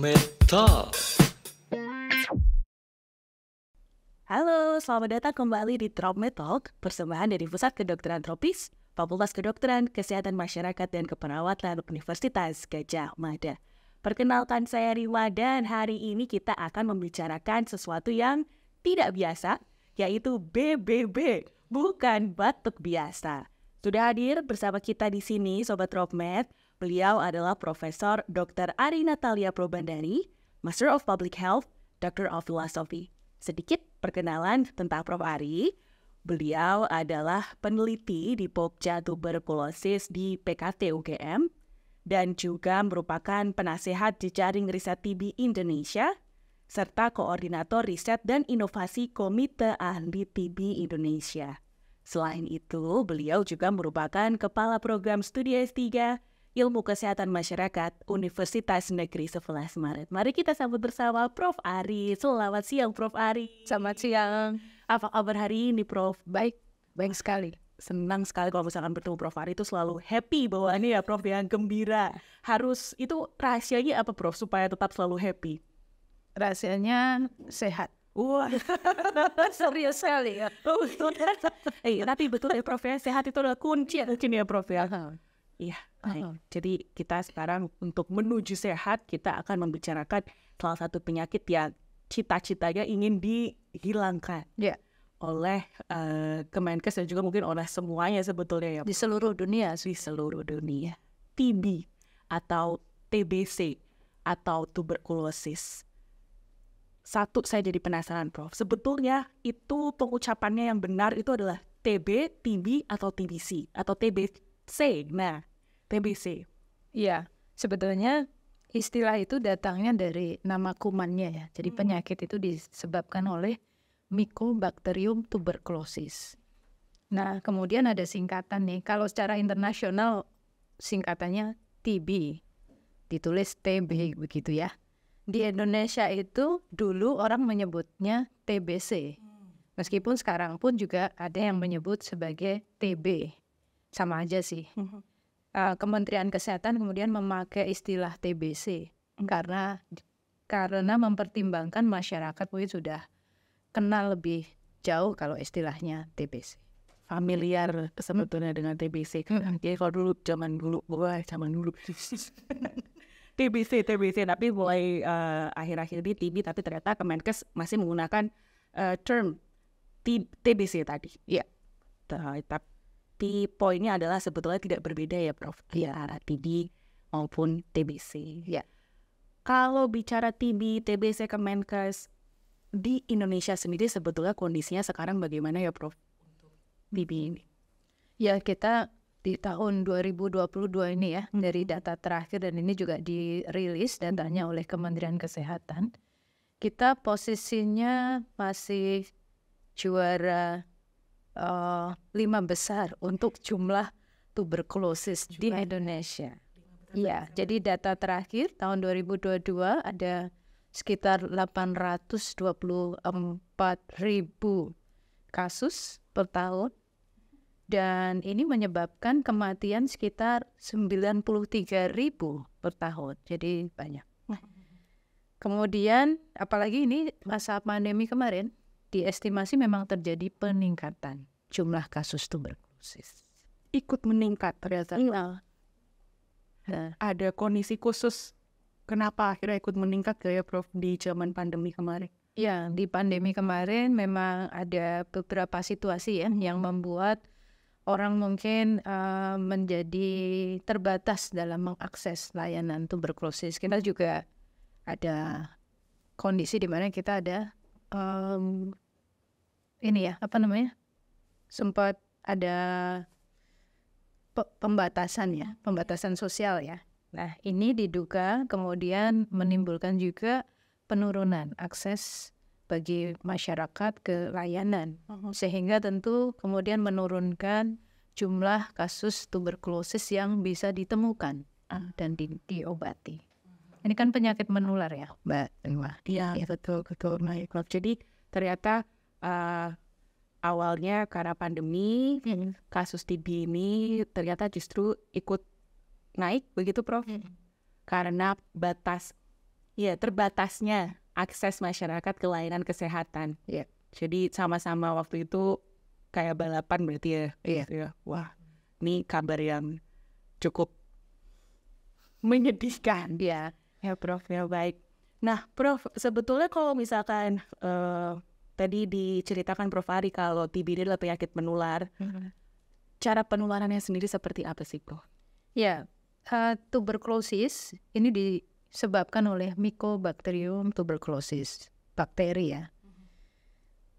ProfMed Talk. Halo, selamat datang kembali di ProfMed Talk, persembahan dari Pusat Kedokteran Tropis, Fakultas Kedokteran, Kesehatan Masyarakat dan Keperawatan Universitas Gadjah Mada. Perkenalkan saya Rima dan hari ini kita akan membicarakan sesuatu yang tidak biasa, yaitu BBB, bukan batuk biasa. Sudah hadir bersama kita di sini Sobat ProfMed. Beliau adalah Profesor Dr. Ari Natalia Probandari, Master of Public Health, Doctor of Philosophy. Sedikit perkenalan tentang Prof. Ari. Beliau adalah peneliti di Pokja Tuberkulosis di PKT UGM dan juga merupakan penasehat jejaring riset TB Indonesia serta koordinator riset dan inovasi Komite Ahli TB Indonesia. Selain itu, beliau juga merupakan Kepala Program Studi S3 Ilmu Kesehatan Masyarakat Universitas Negeri 11 Maret. Mari kita sambut bersama Prof. Ari. Selamat siang, Prof. Ari. Selamat siang. Apa kabar hari ini, Prof? Baik sekali. Senang sekali kalau misalkan bertemu Prof. Ari itu selalu happy bawaannya ya, Prof, yang gembira. Harus, itu rahasianya apa, Prof, supaya tetap selalu happy? Rahasianya sehat. Wah, Serius sekali ya. tapi betul ya, Prof, ya, sehat itu adalah kunci mungkin ya, Prof, ya. Iya, baik. Jadi kita sekarang untuk menuju sehat, kita akan membicarakan salah satu penyakit yang cita-citanya ingin dihilangkan oleh Kemenkes dan juga mungkin oleh semuanya sebetulnya ya. Di seluruh dunia. Di seluruh dunia. TB atau TBC atau tuberkulosis. Satu, saya jadi penasaran, Prof. Sebetulnya itu pengucapannya yang benar itu adalah TB, TB atau TBC atau TBC. Nah, TBC. Iya, sebetulnya istilah itu datangnya dari nama kumannya ya. Jadi penyakit itu disebabkan oleh Mycobacterium tuberculosis. Nah, kemudian ada singkatan nih. Kalau secara internasional singkatannya TB. Ditulis TB begitu ya. Di Indonesia itu dulu orang menyebutnya TBC. Meskipun sekarang pun juga ada yang menyebut sebagai TB. Sama aja sih. Kementerian Kesehatan kemudian memakai istilah TBC karena mempertimbangkan masyarakat mungkin sudah kenal lebih jauh kalau istilahnya TBC. Familiar sebetulnya dengan TBC. Jadi kalau dulu zaman dulu TBC, tapi mulai akhir-akhir ini TB, tapi ternyata Kemenkes masih menggunakan term TBC tadi. Iya. Tapi poinnya adalah sebetulnya tidak berbeda ya, Prof. Antara TB maupun TBC. Ya. Kalau bicara TB, TBC, Kemenkes di Indonesia sendiri sebetulnya kondisinya sekarang bagaimana ya, Prof? Untuk TB ini. Ya, kita di tahun 2022 ini ya, dari data terakhir dan ini juga dirilis datanya oleh Kementerian Kesehatan. Kita posisinya masih juara 5 besar untuk jumlah tuberkulosis di Indonesia. Iya, jadi data terakhir tahun 2022 ada sekitar 824.000 kasus per tahun. Dan ini menyebabkan kematian sekitar 93.000 per tahun. Jadi banyak. Kemudian apalagi ini masa pandemi kemarin, diestimasi memang terjadi peningkatan jumlah kasus tuberkulosis. Ikut meningkat ternyata. Nah, ada kondisi khusus kenapa akhirnya ikut meningkat ya, Prof, di zaman pandemi kemarin? ya, di pandemi kemarin memang ada beberapa situasi ya yang membuat orang mungkin menjadi terbatas dalam mengakses layanan tuberkulosis. Kita juga ada kondisi di mana kita ada sempat ada pembatasan sosial ya. Nah, ini diduga kemudian menimbulkan juga penurunan akses bagi masyarakat ke layanan, sehingga tentu kemudian menurunkan jumlah kasus tuberkulosis yang bisa ditemukan dan diobati. Ini kan penyakit menular ya, Mbak Rima. Iya, betul. Baik, Prof. Jadi ternyata awalnya karena pandemi, kasus TB ini ternyata justru ikut naik, begitu Prof? Karena batas Iya, terbatasnya akses masyarakat ke layanan kesehatan. Iya. Jadi sama-sama waktu itu kayak balapan berarti ya. Iya. Gitu ya. Wah, ini kabar yang cukup menyedihkan. Iya. Ya Prof, ya baik. Nah Prof, sebetulnya kalau misalkan tadi diceritakan Prof Ari kalau TB ini adalah penyakit menular, cara penularannya sendiri seperti apa sih Prof? Ya, tuberkulosis ini disebabkan oleh Mycobacterium tuberculosis, bakteri ya.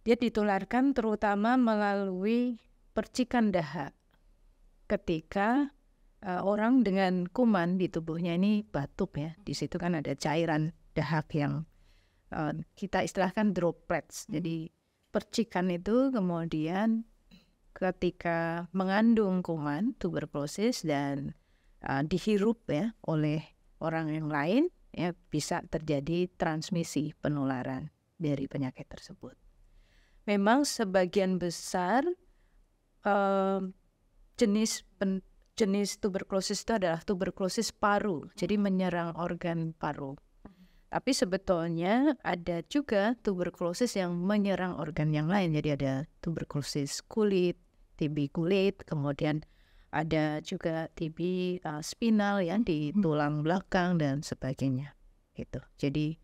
Dia ditularkan terutama melalui percikan dahak. Ketika orang dengan kuman di tubuhnya ini batuk ya, di situ kan ada cairan dahak yang kita istilahkan droplets. Jadi percikan itu kemudian ketika mengandung kuman tuberkulosis dan dihirup ya oleh orang yang lain, ya bisa terjadi transmisi penularan dari penyakit tersebut. Memang sebagian besar jenis tuberkulosis itu adalah tuberkulosis paru, jadi menyerang organ paru. Tapi sebetulnya ada juga tuberkulosis yang menyerang organ yang lain, jadi ada tuberkulosis kulit, TB kulit, kemudian ada juga TB spinal ya di tulang belakang dan sebagainya. Gitu. Jadi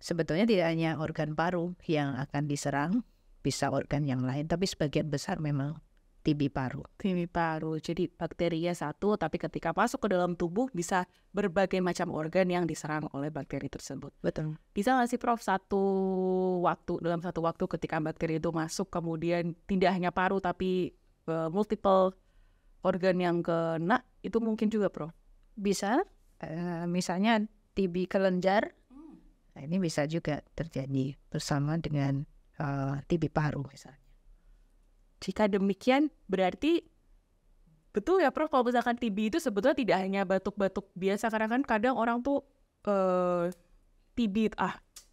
sebetulnya tidak hanya organ paru yang akan diserang, bisa organ yang lain, tapi sebagian besar memang TB paru. TB paru, jadi bakterinya satu, tapi ketika masuk ke dalam tubuh bisa berbagai macam organ yang diserang oleh bakteri tersebut. Betul. Bisa nggak sih Prof dalam satu waktu ketika bakteri itu masuk, kemudian tidak hanya paru tapi multiple organ yang kena, itu mungkin juga Prof? Bisa, misalnya TB kelenjar, nah ini bisa juga terjadi bersama dengan TB paru misalnya. Jika demikian, berarti betul ya Prof, kalau misalkan TB itu sebetulnya tidak hanya batuk-batuk biasa, karena kan kadang orang tuh TB,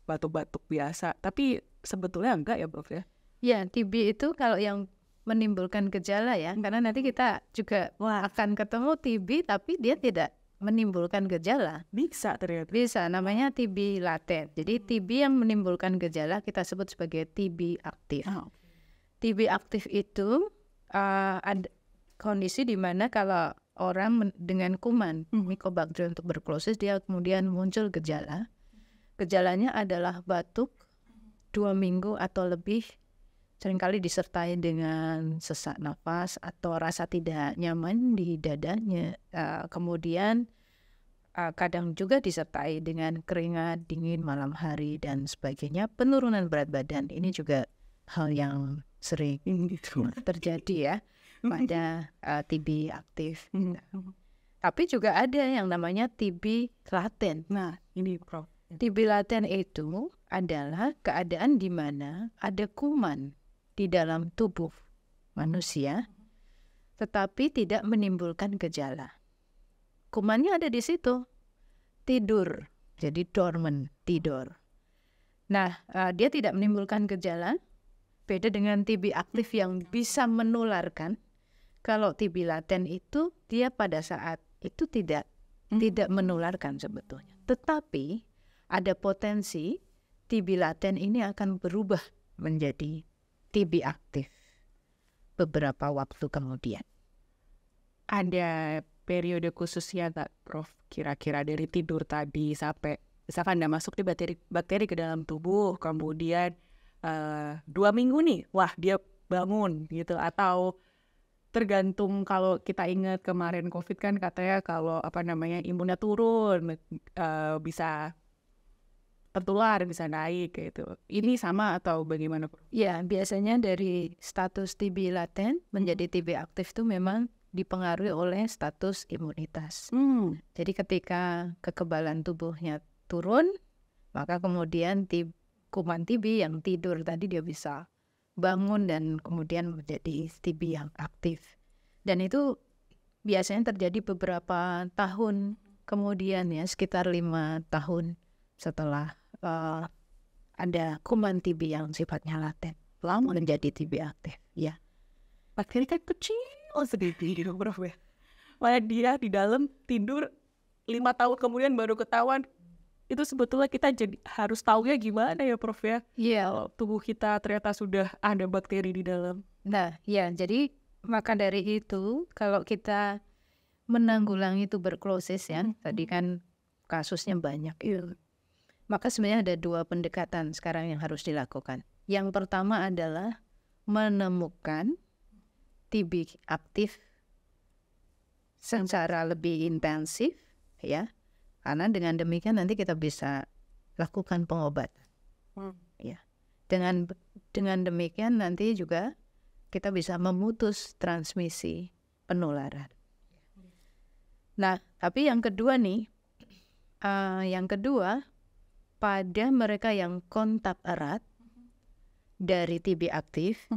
batuk-batuk biasa, tapi sebetulnya enggak ya Prof ya? Ya, TB itu kalau yang menimbulkan gejala ya, karena nanti kita juga akan ketemu TB tapi dia tidak menimbulkan gejala. Bisa ternyata. Bisa, namanya TB laten. Jadi TB yang menimbulkan gejala kita sebut sebagai TB aktif. TB aktif itu ada kondisi di mana kalau orang dengan kuman Mycobacterium tuberculosis dia kemudian muncul gejala. Gejalanya adalah batuk 2 minggu atau lebih, seringkali disertai dengan sesak nafas atau rasa tidak nyaman di dadanya. Kemudian kadang juga disertai dengan keringat dingin malam hari dan sebagainya. Penurunan berat badan ini juga hal yang sering terjadi ya pada TB aktif. Tapi juga ada yang namanya TB laten. Nah, ini Prof. TB laten itu adalah keadaan di mana ada kuman di dalam tubuh manusia, tetapi tidak menimbulkan gejala. Kumannya ada di situ, tidur, jadi dormant, tidur. Nah, dia tidak menimbulkan gejala. Beda dengan TB aktif yang bisa menularkan. Kalau TB laten itu dia pada saat itu tidak menularkan sebetulnya. Tetapi ada potensi TB laten ini akan berubah menjadi TB aktif beberapa waktu kemudian. Ada periode khususnya nggak Prof? Kira-kira dari tidur tadi sampai misalkan Anda masuk di bakteri ke dalam tubuh, kemudian 2 minggu nih, wah dia bangun gitu, atau tergantung kalau kita ingat kemarin COVID kan katanya kalau imunnya turun, bisa tertular, bisa naik gitu. Ini sama atau bagaimana? Ya, biasanya dari status TB laten menjadi TB aktif itu memang dipengaruhi oleh status imunitas. Jadi ketika kekebalan tubuhnya turun, maka kemudian kuman TB yang tidur tadi dia bisa bangun dan kemudian menjadi TB yang aktif. Dan itu biasanya terjadi beberapa tahun kemudian ya, sekitar 5 tahun setelah ada kuman TB yang sifatnya laten lama menjadi TB aktif. Ya. Bakteri kan kecil sedikit Prof ya. Malah dia di dalam tidur 5 tahun kemudian baru ketahuan itu sebetulnya kita jadi harus tahunya gimana ya Prof ya? Iya. Kalau tubuh kita ternyata sudah ada bakteri di dalam. Nah, ya, jadi maka dari itu kalau kita menanggulangi tuberkulosis ya, tadi kan kasusnya banyak. Maka sebenarnya ada 2 pendekatan sekarang yang harus dilakukan. Yang pertama adalah menemukan TB aktif secara lebih intensif ya. Karena dengan demikian nanti kita bisa lakukan pengobatan. Ya. Dengan demikian nanti juga kita bisa memutus transmisi penularan. Nah, tapi yang kedua nih, pada mereka yang kontak erat dari TB aktif,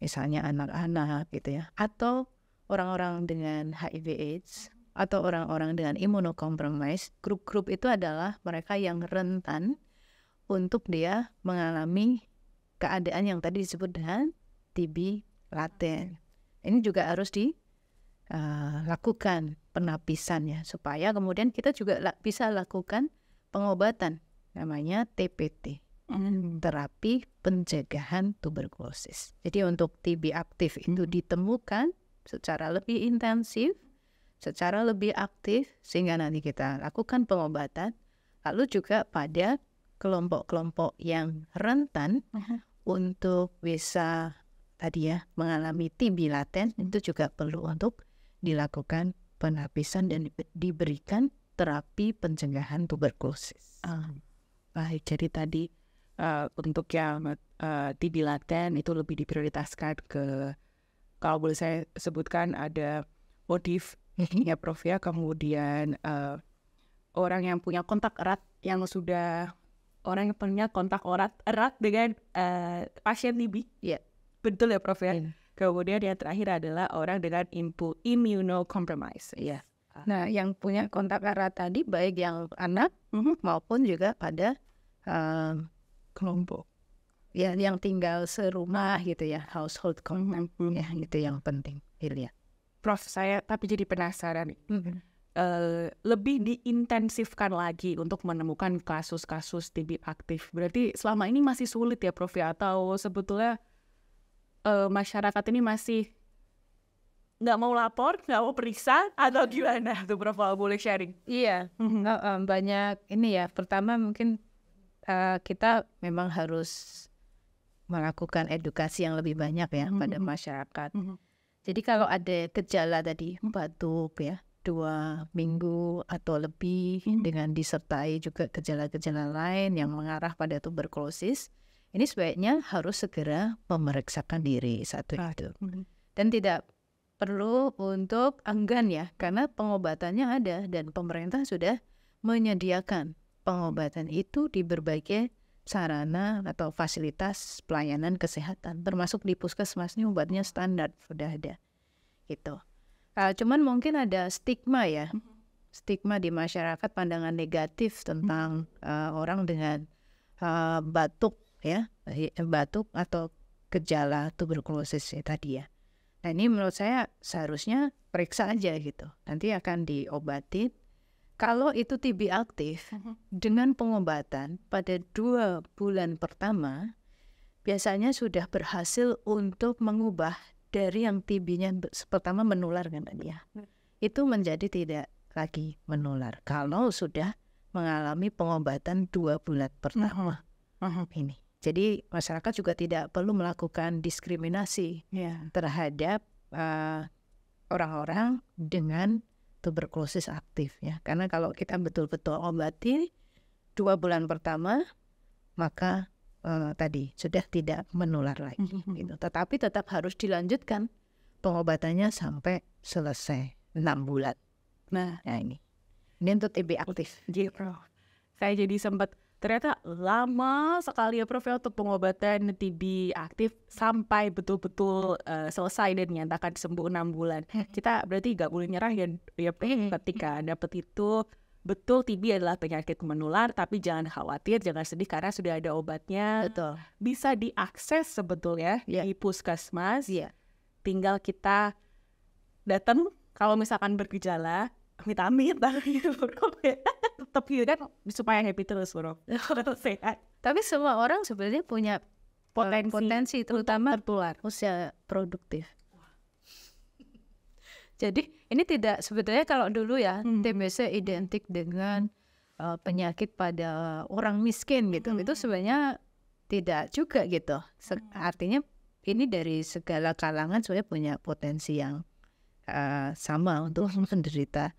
misalnya anak-anak gitu ya, atau orang-orang dengan HIV/AIDS, atau orang-orang dengan imunocompromised, grup-grup itu adalah mereka yang rentan untuk dia mengalami keadaan yang tadi disebut dengan TB laten. Ini juga harus dilakukan penapisan ya, supaya kemudian kita juga bisa lakukan pengobatan namanya TPT, terapi pencegahan tuberkulosis. Jadi untuk TB aktif itu ditemukan secara lebih intensif, secara lebih aktif, sehingga nanti kita lakukan pengobatan. Lalu juga pada kelompok-kelompok yang rentan untuk bisa tadi ya mengalami TB laten, itu juga perlu untuk dilakukan penapisan dan diberikan terapi pencegahan tuberkulosis. Baik, jadi tadi untuk yang TB laten itu lebih diprioritaskan ke, kalau boleh saya sebutkan, ada modif ya Prof ya, kemudian orang yang punya kontak erat, orang yang punya kontak erat dengan pasien TB. Iya. Betul ya Prof ya. Kemudian yang terakhir adalah orang dengan immunocompromised. Iya. Nah, yang punya kontak erat tadi baik yang anak maupun juga pada kelompok ya yang tinggal serumah gitu ya, household contact ya, itu yang penting dilihat. Prof, saya tapi jadi penasaran nih. Lebih diintensifkan lagi untuk menemukan kasus-kasus TB aktif. Berarti selama ini masih sulit ya Prof ya? Atau sebetulnya masyarakat ini masih nggak mau lapor, nggak mau periksa, atau gimana tuh Prof? Boleh sharing? Iya, banyak ini ya. Pertama mungkin kita memang harus melakukan edukasi yang lebih banyak ya pada masyarakat. Jadi kalau ada gejala tadi batuk ya 2 minggu atau lebih dengan disertai juga gejala-gejala lain yang mengarah pada tuberkulosis, ini sebaiknya harus segera memeriksakan diri satu itu. Dan tidak perlu untuk enggan ya, karena pengobatannya ada dan pemerintah sudah menyediakan pengobatan itu di berbagai sarana atau fasilitas pelayanan kesehatan, termasuk di puskesmas ini obatnya standar sudah ada gitu. Cuman mungkin ada stigma ya, stigma di masyarakat, pandangan negatif tentang orang dengan batuk ya, batuk atau gejala tuberkulosis ya, tadi ya. Nah ini menurut saya seharusnya periksa aja gitu, nanti akan diobatin. Kalau itu TB aktif, dengan pengobatan pada 2 bulan pertama, biasanya sudah berhasil untuk mengubah dari yang TB-nya pertama menular kan tadi ya, itu menjadi tidak lagi menular. Kalau sudah mengalami pengobatan 2 bulan pertama ini. Jadi masyarakat juga tidak perlu melakukan diskriminasi terhadap orang-orang dengan tuberkulosis aktif ya, karena kalau kita betul-betul obati 2 bulan pertama maka tadi sudah tidak menular lagi gitu. Tetapi tetap harus dilanjutkan pengobatannya sampai selesai 6 bulan. Nah ini untuk TB aktif. Jadi Prof, saya jadi sempat ternyata lama sekali ya Prof ya untuk pengobatan TB aktif sampai betul-betul selesai dan dinyatakan sembuh 6 bulan. Kita berarti nggak boleh nyerah ya ketika dapat itu. Betul, TB adalah penyakit menular, tapi jangan khawatir, jangan sedih karena sudah ada obatnya. Betul. Bisa diakses sebetulnya di puskesmas. Tinggal kita datang kalau misalkan bergejala, amit-amit tetap gitu kan supaya happy terus bro. Sehat. Tapi semua orang sebenarnya punya potensi terutama tertular. usia produktif. Jadi ini tidak sebetulnya kalau dulu ya TBC identik dengan penyakit pada orang miskin gitu. Itu sebenarnya tidak juga gitu. Artinya ini dari segala kalangan sebenarnya punya potensi yang sama untuk menderita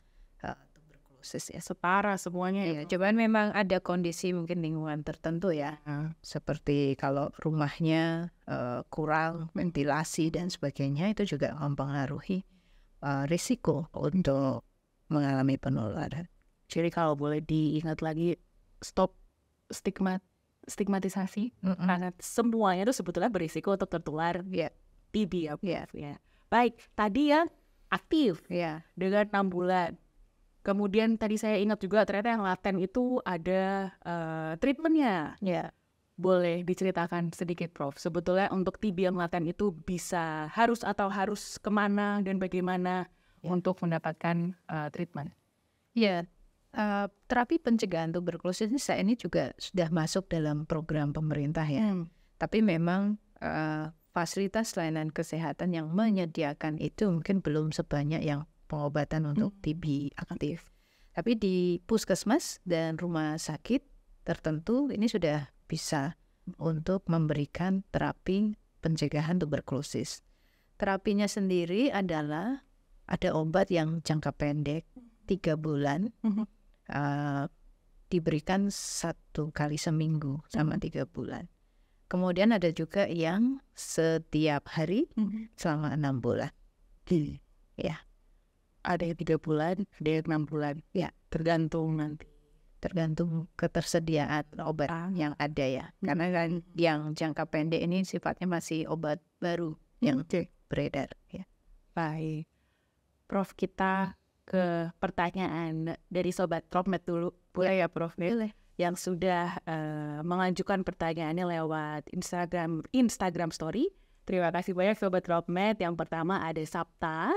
tuberkulosis ya. Setara semuanya Ya, cuman memang ada kondisi mungkin lingkungan tertentu ya. Seperti kalau rumahnya kurang ventilasi dan sebagainya, itu juga mempengaruhi risiko untuk mengalami penularan. Jadi kalau boleh diingat lagi, stop stigmatisasi karena semuanya itu sebetulnya berisiko untuk tertular TB ya. Baik, tadi yang aktif dengan 6 bulan. Kemudian tadi saya ingat juga ternyata yang laten itu ada treatmentnya. Boleh diceritakan sedikit Prof, sebetulnya untuk TB yang laten itu harus kemana dan bagaimana untuk mendapatkan treatment? Terapi pencegahan tuberkulosis ini saat ini juga sudah masuk dalam program pemerintah ya. Tapi memang fasilitas layanan kesehatan yang menyediakan itu mungkin belum sebanyak yang pengobatan untuk TB aktif. Tapi di puskesmas dan rumah sakit tertentu ini sudah bisa untuk memberikan terapi pencegahan tuberkulosis. Terapinya sendiri adalah ada obat yang jangka pendek 3 bulan, diberikan 1 kali seminggu sama 3 bulan. Kemudian ada juga yang setiap hari selama 6 bulan. Ada yang 3 bulan, ada yang 6 bulan. Tergantung ketersediaan obat yang ada ya. Karena kan yang jangka pendek ini sifatnya masih obat baru yang beredar. Baik, Prof, kita ke pertanyaan dari Sobat Dropmed dulu. Boleh ya Prof? Boleh. Yang sudah mengajukan pertanyaannya lewat Instagram Story. Terima kasih banyak Sobat Dropmed. Yang pertama ada Sapta.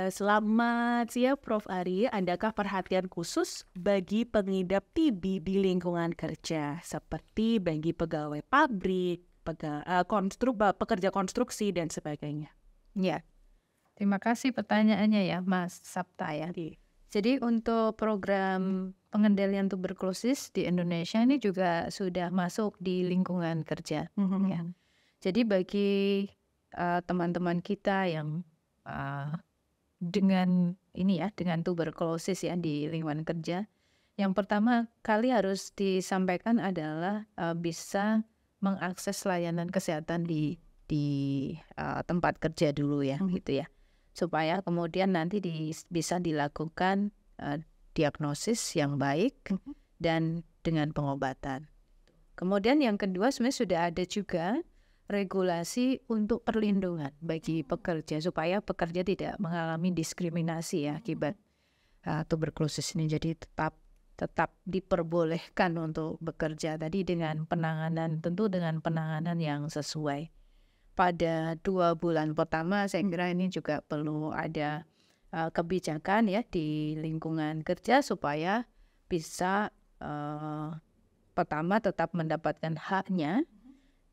Selamat siang Prof Ari, adakah perhatian khusus bagi pengidap TB di lingkungan kerja seperti bagi pegawai pabrik, pekerja konstruksi dan sebagainya? Terima kasih pertanyaannya ya Mas Sapta ya. Jadi untuk program pengendalian tuberkulosis di Indonesia ini juga sudah masuk di lingkungan kerja. Jadi bagi teman-teman kita yang dengan tuberkulosis ya di lingkungan kerja, yang pertama kali harus disampaikan adalah bisa mengakses layanan kesehatan di tempat kerja dulu ya, gitu ya, supaya kemudian nanti bisa dilakukan diagnosis yang baik dan dengan pengobatan. Kemudian yang kedua sebenarnya sudah ada juga regulasi untuk perlindungan bagi pekerja supaya pekerja tidak mengalami diskriminasi ya akibat tuberkulosis ini. Jadi tetap diperbolehkan untuk bekerja tadi dengan penanganan, tentu dengan penanganan yang sesuai. Pada 2 bulan pertama saya kira ini juga perlu ada kebijakan ya di lingkungan kerja supaya bisa pertama tetap mendapatkan haknya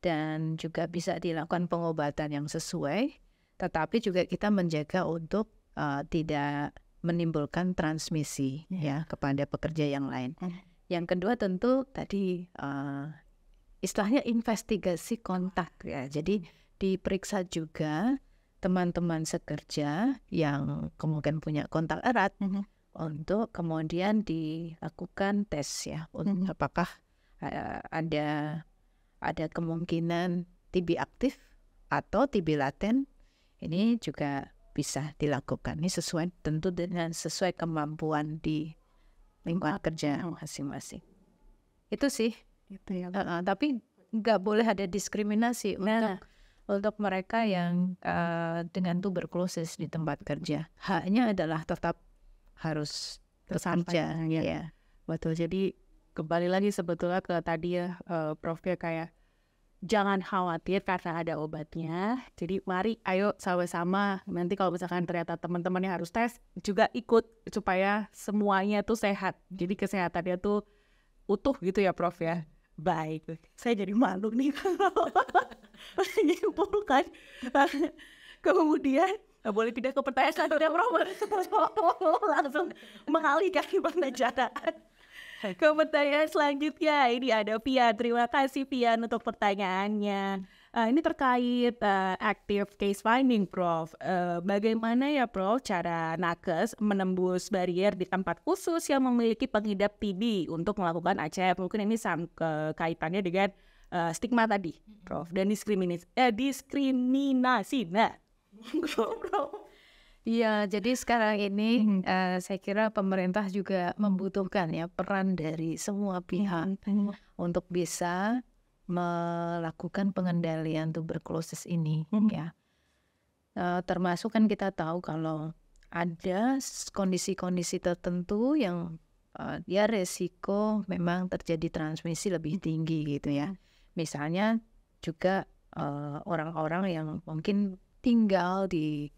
dan juga bisa dilakukan pengobatan yang sesuai, tetapi juga kita menjaga untuk tidak menimbulkan transmisi ya kepada pekerja yang lain. Yang kedua tentu tadi istilahnya investigasi kontak ya. Jadi diperiksa juga teman-teman sekerja yang kemudian punya kontak erat untuk kemudian dilakukan tes ya untuk apakah ada kemungkinan TB aktif atau TB laten. Ini juga bisa dilakukan. Ini sesuai kemampuan di lingkungan kerja masing-masing. Itu sih. Tapi nggak boleh ada diskriminasi untuk mereka yang dengan tuberkulosis di tempat kerja. Haknya adalah tetap harus bekerja. Betul. Jadi kembali lagi sebetulnya ke tadi ya Prof ya, kayak jangan khawatir karena ada obatnya. Jadi mari ayo sama-sama. Nanti kalau misalkan ternyata teman-teman yang harus tes juga ikut supaya semuanya tuh sehat. Jadi kesehatannya tuh utuh gitu ya Prof ya. Baik, saya jadi malu nih kalau menyimpulkan. Kemudian boleh pindah ke pertanyaan selanjutnya Prof. Langsung mengalihkan pembicaraan ke pertanyaan selanjutnya. Ini ada Pian. Terima kasih Pian untuk pertanyaannya. Ini terkait active case finding Prof. Bagaimana ya Prof cara nakes menembus barier di tempat khusus yang memiliki pengidap TB untuk melakukan ACF? Mungkin ini kaitannya dengan stigma tadi Prof. Dan diskriminasi. Nah, Prof. Iya, jadi sekarang ini saya kira pemerintah juga membutuhkan ya peran dari semua pihak untuk bisa melakukan pengendalian tuberkulosis ini ya. Termasuk kan kita tahu kalau ada kondisi-kondisi tertentu yang dia resiko memang terjadi transmisi lebih tinggi gitu ya. Misalnya juga orang-orang yang mungkin tinggal di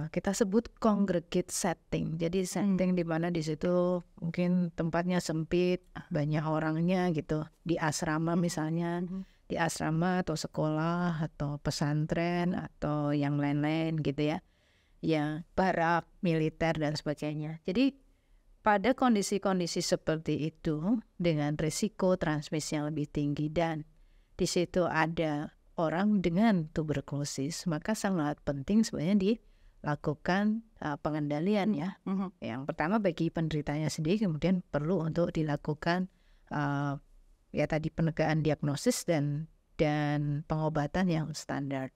kita sebut congregate setting. Jadi setting di mana di situ mungkin tempatnya sempit, banyak orangnya gitu. Di asrama misalnya, di asrama atau sekolah atau pesantren atau yang lain-lain gitu ya. Ya, barak, militer dan sebagainya. Jadi pada kondisi-kondisi seperti itu dengan risiko transmisi yang lebih tinggi dan di situ ada orang dengan tuberkulosis, maka sangat penting sebenarnya dilakukan pengendalian ya. Yang pertama bagi penderitanya sendiri, kemudian perlu untuk dilakukan ya tadi penegakan diagnosis dan pengobatan yang standar.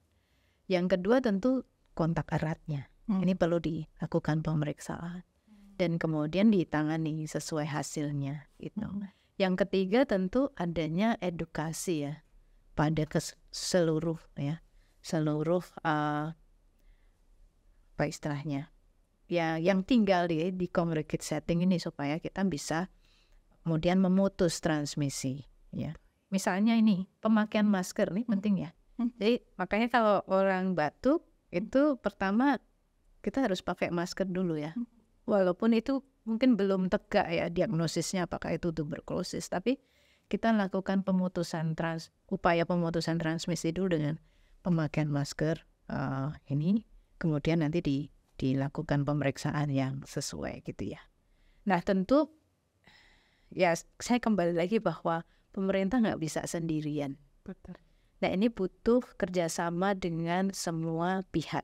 Yang kedua tentu kontak eratnya. Ini perlu dilakukan pemeriksaan dan kemudian ditangani sesuai hasilnya gitu. Yang ketiga tentu adanya edukasi ya pada seluruh apa istilahnya ya yang tinggal di congregate setting ini supaya kita bisa kemudian memutus transmisi ya. Misalnya ini pemakaian masker nih penting ya. Jadi makanya kalau orang batuk itu pertama kita harus pakai masker dulu ya. Walaupun itu mungkin belum tegak ya diagnosisnya apakah itu tuberkulosis, tapi kita lakukan upaya pemutusan transmisi dulu dengan pemakaian masker ini, kemudian nanti dilakukan pemeriksaan yang sesuai gitu ya. Nah tentu ya saya kembali lagi bahwa pemerintah nggak bisa sendirian. Betul. Nah ini butuh kerjasama dengan semua pihak,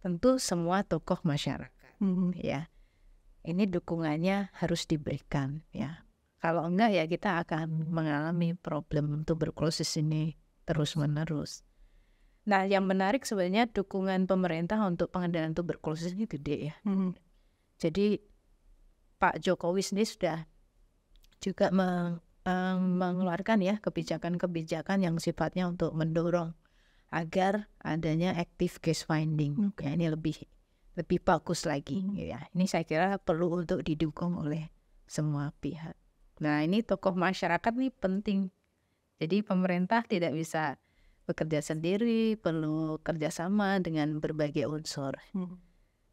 tentu semua tokoh masyarakat ya. Ini dukungannya harus diberikan ya. Kalau enggak ya kita akan mengalami problem tuberkulosis ini terus-menerus. Nah yang menarik sebenarnya dukungan pemerintah untuk pengendalian tuberkulosis ini gede ya. Jadi Pak Jokowi sendiri sudah juga mengeluarkan ya kebijakan-kebijakan yang sifatnya untuk mendorong agar adanya active case finding. Ya, ini lebih bagus lagi ya. Ini saya kira perlu untuk didukung oleh semua pihak. Nah ini tokoh masyarakat nih penting. Jadi pemerintah tidak bisa bekerja sendiri, perlu kerjasama dengan berbagai unsur.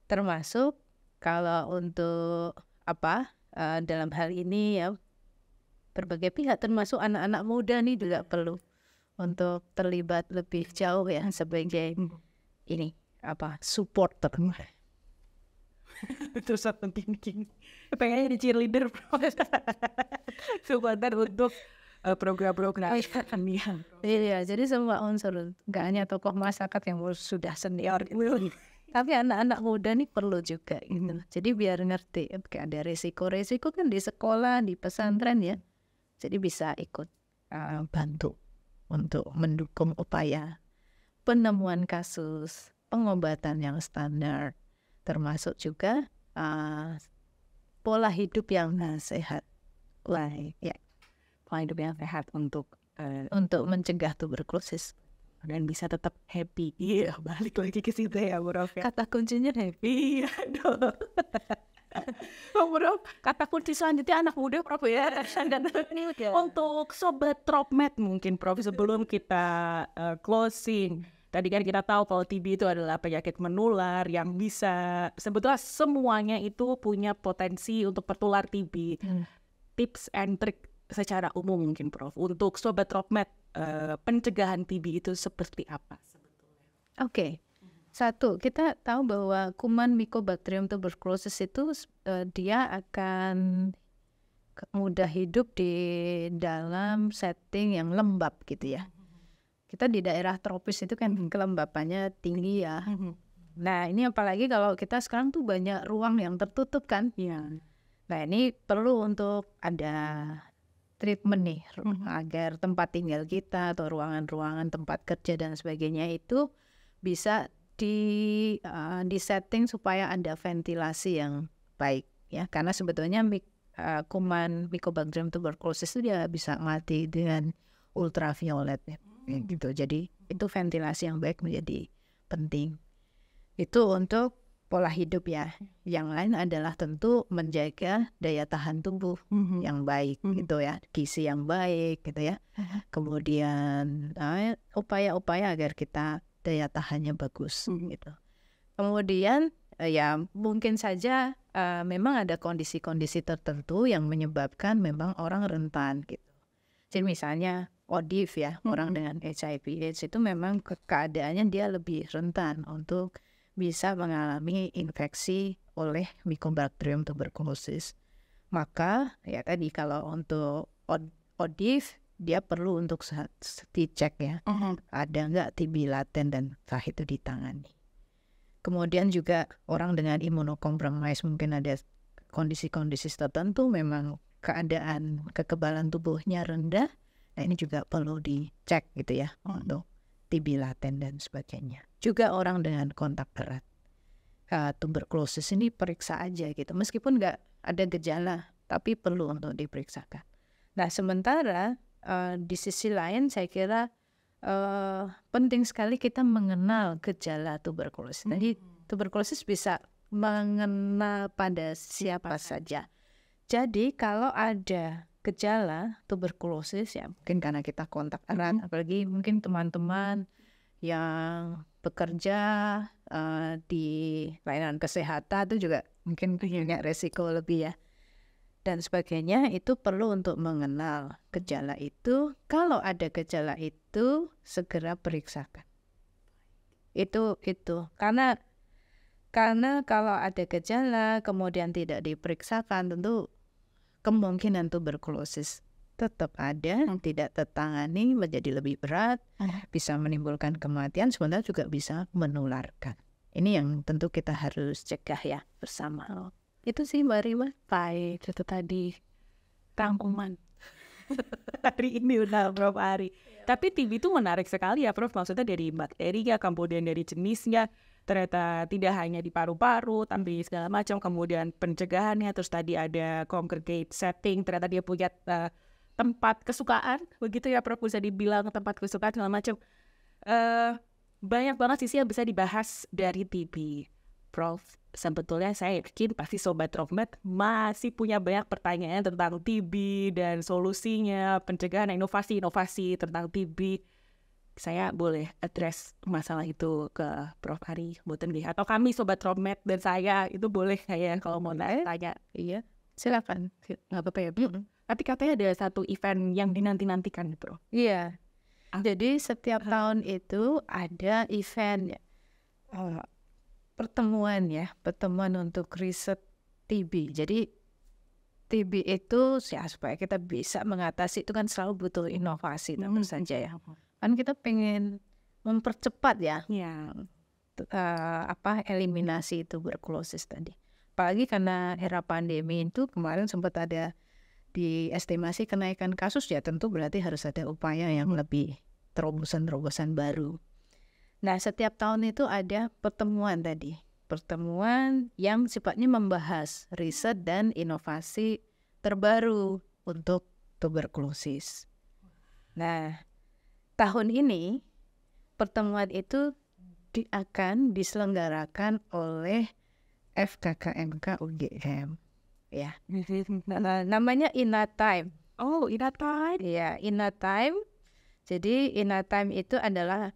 Termasuk kalau untuk dalam hal ini ya berbagai pihak termasuk anak-anak muda nih juga perlu untuk terlibat lebih jauh ya sebagai supporter. Terus penting pengen jadi cheerleader supporter untuk program-program kami. Iya, jadi semua unsur, nggak hanya tokoh masyarakat yang sudah senior gitu, tapi anak-anak muda nih perlu juga gitu. Jadi biar ngerti, ada resiko kan di sekolah, di pesantren ya. Jadi bisa ikut bantu untuk mendukung upaya penemuan kasus, pengobatan yang standar, termasuk juga pola hidup yang sehat. Ya. Pola hidup yang sehat untuk mencegah tuberkulosis dan bisa tetap happy. Iya, balik lagi ke situ ya, Prof. Kata kuncinya happy. Iya dong. Prof, kata kunci selanjutnya anak muda Prof ya. Dan untuk Sobat Tropmed mungkin Prof, sebelum kita closing. Tadi kan kita tahu kalau TB itu adalah penyakit menular yang bisa, sebetulnya semuanya itu punya potensi untuk tertular TB. Tips and trick secara umum mungkin Prof, untuk Sobat Tropmed, pencegahan TB itu seperti apa sebetulnya? Oke. Satu, kita tahu bahwa kuman Mycobacterium tuberculosis itu dia akan mudah hidup di dalam setting yang lembab gitu ya. Kita di daerah tropis itu kan kelembapannya tinggi ya. Nah ini apalagi kalau kita sekarang tuh banyak ruang yang tertutup kan. Nah ini perlu untuk ada treatment nih agar tempat tinggal kita atau ruangan-ruangan tempat kerja dan sebagainya itu bisa di setting supaya ada ventilasi yang baik ya, karena sebetulnya kuman Mycobacterium tuberculosis itu dia bisa mati dengan ultraviolet ya, gitu. Jadi itu ventilasi yang baik menjadi penting. Itu untuk pola hidup ya. Yang lain adalah tentu menjaga daya tahan tubuh yang baik gitu ya, gizi yang baik gitu ya. Kemudian upaya-upaya agar kita daya tahannya bagus gitu. Kemudian ya mungkin saja memang ada kondisi-kondisi tertentu yang menyebabkan memang orang rentan gitu. Jadi misalnya ODIF ya, orang dengan HIV/AIDS itu memang keadaannya dia lebih rentan untuk bisa mengalami infeksi oleh Mycobacterium tuberculosis. Maka ya tadi kalau untuk ODIF dia perlu untuk dicek ya, ada nggak TB laten dan sah itu ditangani. Kemudian juga orang dengan imunokompromis mungkin ada kondisi-kondisi tertentu memang keadaan kekebalan tubuhnya rendah. Nah ini juga perlu dicek gitu ya untuk TB laten dan sebagainya. Juga orang dengan kontak erat tuberkulosis ini periksa aja gitu, meskipun nggak ada gejala tapi perlu untuk diperiksakan. Nah sementara di sisi lain saya kira penting sekali kita mengenal gejala tuberkulosis. Jadi tuberkulosis bisa mengenal pada siapa saja. Jadi kalau ada gejala tuberkulosis ya mungkin karena kita kontak erat, apalagi mungkin teman-teman yang bekerja di layanan kesehatan itu juga mungkin punya resiko lebih ya dan sebagainya, itu perlu untuk mengenal gejala itu. Kalau ada gejala itu segera periksakan. Itu karena kalau ada gejala kemudian tidak diperiksakan tentu kemungkinan tuberkulosis tetap ada, tidak tertangani menjadi lebih berat, bisa menimbulkan kematian, sebenarnya juga bisa menularkan. Ini yang tentu kita harus cegah ya bersama. Itu sih Mbak Rima. Baik, itu tadi rangkuman hari ini udah Prof Ari. Tapi TB itu menarik sekali ya Prof, maksudnya dari bakterinya, kemudian dari jenisnya, ternyata tidak hanya di paru-paru, tapi segala macam, kemudian pencegahannya, terus tadi ada congregate setting, ternyata dia punya tempat kesukaan, begitu ya Prof, bisa dibilang tempat kesukaan segala macam. Banyak banget sisi yang bisa dibahas dari TB. Prof, sebetulnya saya yakin pasti Sobat Tropmed masih punya banyak pertanyaan tentang TB dan solusinya, pencegahan, inovasi-inovasi tentang TB. Saya boleh address masalah itu ke Prof Ari Botenli, atau kami Sobat Tropmed dan saya itu boleh kayak kalau mau tanya. Iya, silakan. Nggak apa-apa ya Prof. Tapi katanya ada satu event yang dinanti-nantikan Prof. Iya. Jadi setiap tahun itu ada event pertemuan untuk riset TB. Jadi TB itu ya supaya kita bisa mengatasi itu kan selalu butuh inovasi tentu saja ya. Kan kita pengen mempercepat ya eliminasi tuberkulosis tadi. Apalagi karena era pandemi itu kemarin sempat ada diestimasi kenaikan kasus ya, tentu berarti harus ada upaya yang lebih terobosan-terobosan baru. Nah, setiap tahun itu ada pertemuan yang sifatnya membahas riset dan inovasi terbaru untuk tuberkulosis. Nah, tahun ini pertemuan itu akan diselenggarakan oleh FKKMK UGM. Ya. Namanya INATIME. Oh, INATIME. Iya, INATIME. Jadi INATIME itu adalah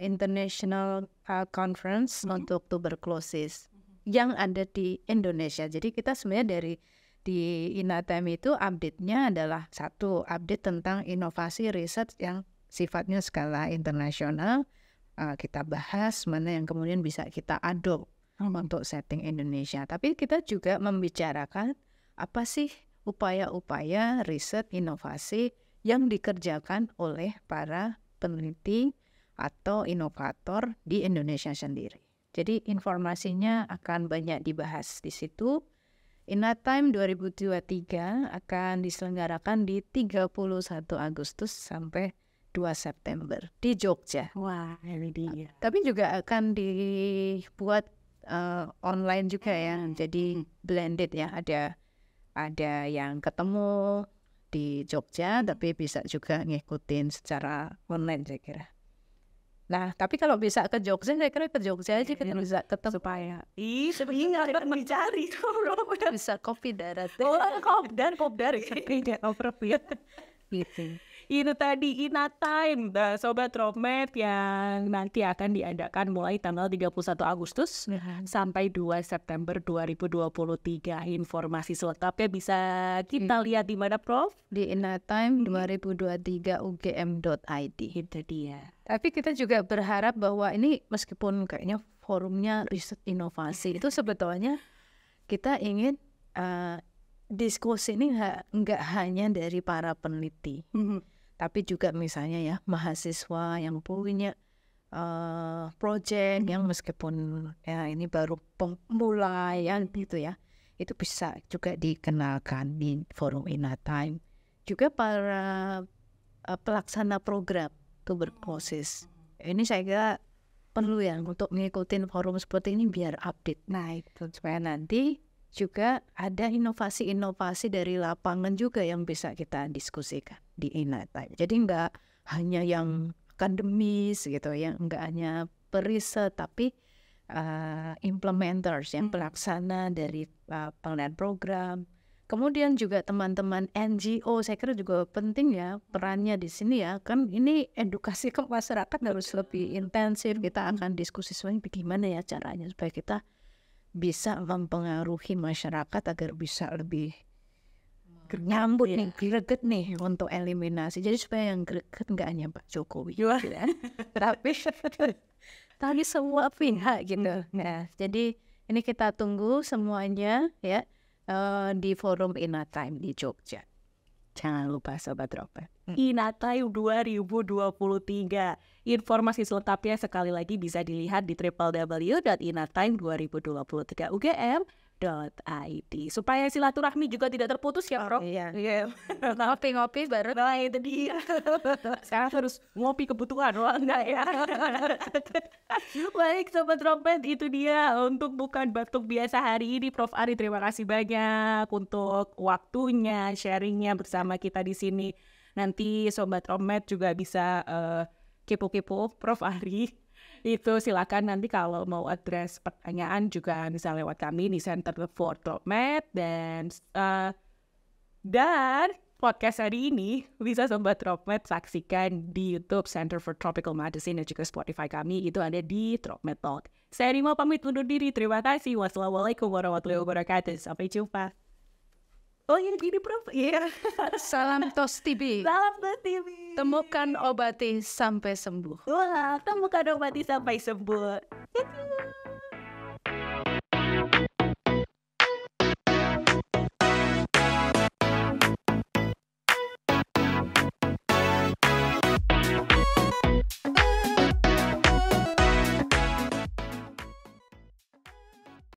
International Conference untuk tuberkulosis yang ada di Indonesia. Jadi kita sebenarnya di INATIME itu update-nya adalah satu, update tentang inovasi riset yang sifatnya skala internasional. Kita bahas mana yang kemudian bisa kita adopt untuk setting Indonesia. Tapi kita juga membicarakan apa sih upaya-upaya riset inovasi yang dikerjakan oleh para peneliti atau inovator di Indonesia sendiri. Jadi informasinya akan banyak dibahas di situ. INATIME 2023 akan diselenggarakan di 31 Agustus sampai 2 September di Jogja. Wah, ini dia. Tapi juga akan dibuat online juga ya. Jadi blended ya. Ada yang ketemu di Jogja, tapi bisa juga ngikutin secara online saya kira. Nah, tapi kalau bisa ke Jogja, saya kira ke Jogja aja kita bisa ketemu. Supaya sebenarnya nggak dicari tuh. Bisa kopi darat. Oh, kopdar ya. Tidak appropriate. Gitu. Itu tadi INATIME, Sobat Dropmed, yang nanti akan diadakan mulai tanggal 31 Agustus sampai 2 September 2023. Informasi selengkapnya bisa kita lihat di mana, Prof? Di INATIME 2023 ugm.id. Itu dia. Tapi kita juga berharap bahwa ini meskipun kayaknya forumnya riset inovasi, itu sebetulnya kita ingin diskusi ini nggak hanya dari para peneliti. Tapi juga misalnya ya mahasiswa yang punya project yang meskipun ya ini baru pemula ya gitu ya, itu bisa juga dikenalkan di forum INATIME. Juga para pelaksana program tuberkulosis, ini saya kira perlu ya untuk ngikutin forum seperti ini biar update. Nah itu supaya nanti juga ada inovasi-inovasi dari lapangan juga yang bisa kita diskusikan di INATIME. Jadi nggak hanya yang akademis gitu ya, nggak hanya periset, tapi implementers yang pelaksana dari penelitian program. Kemudian juga teman-teman NGO, saya kira juga penting ya perannya di sini ya. Kan ini edukasi ke masyarakat harus lebih intensif. Kita akan diskusi sebenarnya bagaimana ya caranya supaya kita bisa mempengaruhi masyarakat agar bisa lebih nyambut nih, greget nih untuk eliminasi. Jadi supaya yang greget nggak hanya Pak Jokowi, gitu ya. Tapi semua pihak gitu. Nah, jadi ini kita tunggu semuanya ya di forum INATIME di Jogja. Jangan lupa Sobat Dropmed. INATIME 2023. Informasi selengkapnya sekali lagi bisa dilihat di www.inatime2023ugm.id. Supaya silaturahmi juga tidak terputus ya, Prof. Iya. Ngopi-ngopi baru. Nah, itu dia. Sekarang harus ngopi kebutuhan, wah enggak ya. Baik, Sobat Dropmed, itu dia untuk Bukan Batuk Biasa hari ini. Prof Ari, terima kasih banyak untuk waktunya, sharingnya bersama kita di sini. Nanti Sobat Dropmed juga bisa kepo-kepo Prof Ari. Itu silakan nanti kalau mau address pertanyaan juga bisa lewat kami di Center for Dropmed. Dan podcast hari ini bisa Sobat Dropmed saksikan di YouTube Center for Tropical Medicine dan juga Spotify kami, itu ada di Dropmed Talk. Saya Rima pamit undur diri, terima kasih. Wassalamualaikum warahmatullahi wabarakatuh. Sampai jumpa. Oh iya gini Prof. Iya. Salam TOS TV. Salam TOS TV. Temukan obati sampai sembuh. Wah, temukan obati sampai sembuh.